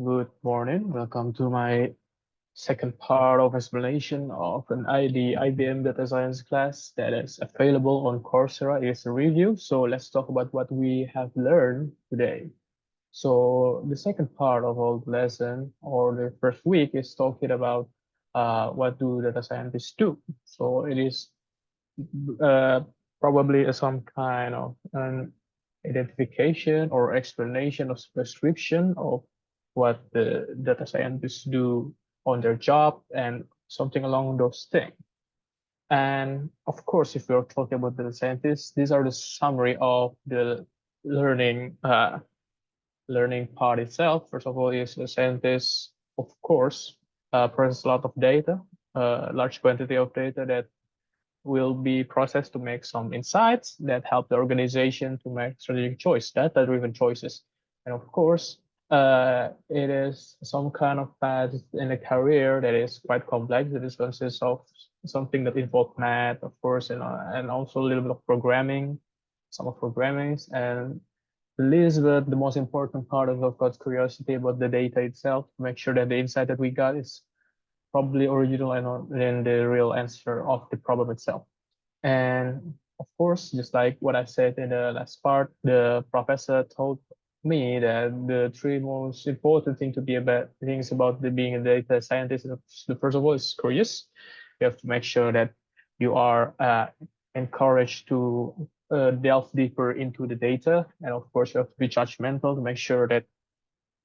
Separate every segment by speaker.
Speaker 1: Good morning. Welcome to my second part of explanation of the IBM data science class that is available on Coursera. It's a review. So let's talk about what we have learned today. So the second part of our lesson or the first week is talking about what do data scientists do. So it is uh, probably some kind of an identification or explanation of description of what the data scientists do on their job and something along those things. And of course, if we're talking about data scientists, these are the summary of the learning learning part itself. First of all, is the scientist, of course, process a lot of data, large quantity of data that will be processed to make some insights that help the organization to make strategic choice, data-driven choices. And of course, it is some kind of path in a career that is quite complex. It is consists of something that involves math, of course, and also a little bit of programming, some of programming, and the least but the most important part of course, curiosity about the data itself, to make sure that the insight that we got is probably original and the real answer of the problem itself. And of course, just like what I said in the last part, the professor told me that the three most important things about the being a data scientist is the first of all is curious. You have to make sure that you are encouraged to delve deeper into the data, and of course, you have to be judgmental to make sure that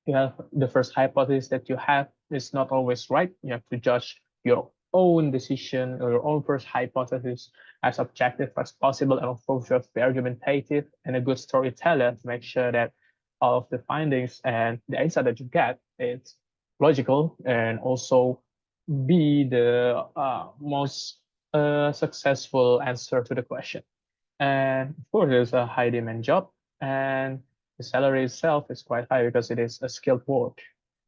Speaker 1: you have the first hypothesis that you have is not always right. You have to judge your own decision or your own first hypothesis as objective as possible. And of course, you have to be argumentative and a good storyteller to make sure that all of the findings and the insight that you get is logical and also be the most successful answer to the question. And of course, it's a high demand job, and the salary itself is quite high because it is a skilled work.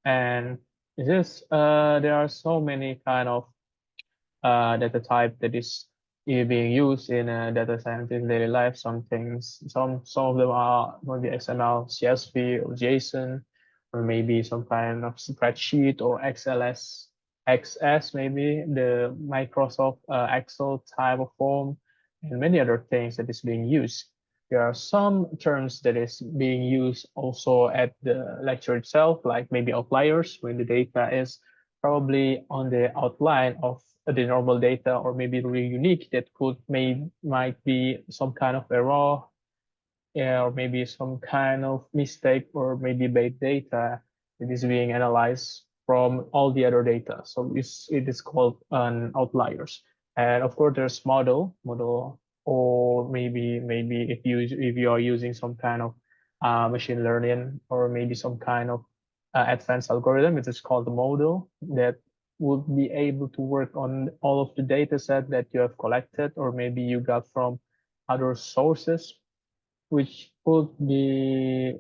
Speaker 1: And there are so many kind of data type that is being used in data science in daily life. Some things, some of them are maybe XML, CSV, or JSON, or maybe some kind of spreadsheet or XS, maybe the Microsoft Excel type of form, and many other things that is being used. There are some terms that is being used also at the lecture itself, like maybe outliers when the data is probably on the outline of the normal data, or maybe really unique that might be some kind of error, yeah, or maybe some kind of mistake, or maybe bad data that is being analyzed from all the other data. So it is called an outliers. And of course, there's model, or maybe if you are using some kind of machine learning, or maybe some kind of advanced algorithm, it is called the model that would be able to work on all of the data set that you have collected, or maybe you got from other sources, which would be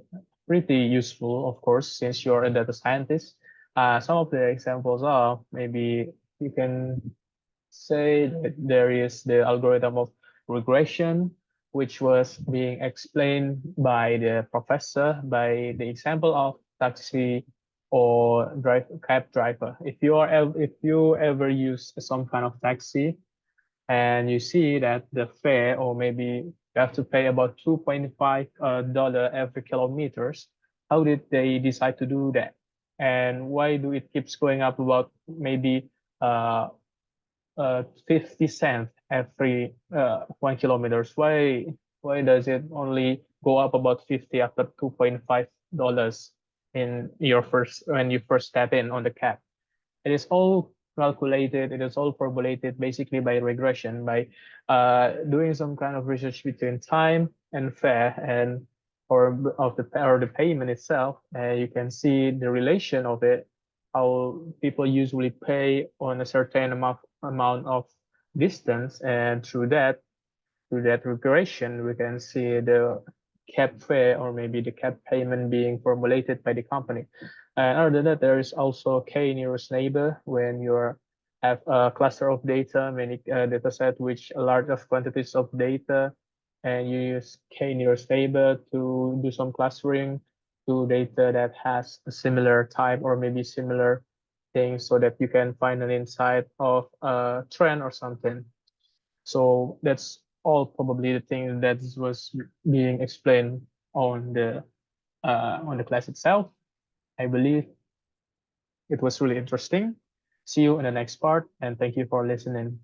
Speaker 1: pretty useful, of course, since you're a data scientist. Some of the examples are maybe you can say that there is the algorithm of regression, which was being explained by the professor by the example of taxi or cab driver. If you ever use some kind of taxi, and you see that the fare, or maybe you have to pay about $2.5 every kilometers. How did they decide to do that? And why do it keeps going up about maybe 50 cents every 1 kilometers? Why does it only go up about 50 after $2.5 in your first when you first step in on the cab? It is all calculated, it is all formulated basically by regression, by doing some kind of research between time and fare and or the payment itself. You can see the relation of it, how people usually pay on a certain amount of distance, and through that regression, we can see the cap fare or maybe the cap payment being formulated by the company. And other than that, there is also k nearest neighbor when you have a cluster of data, many data set which large of quantities of data, and you use k nearest neighbor to do some clustering to data that has a similar type or maybe similar things so that you can find an insight of a trend or something. So that's all probably the thing that was being explained on the class itself. I believe it was really interesting. See you in the next part, and thank you for listening.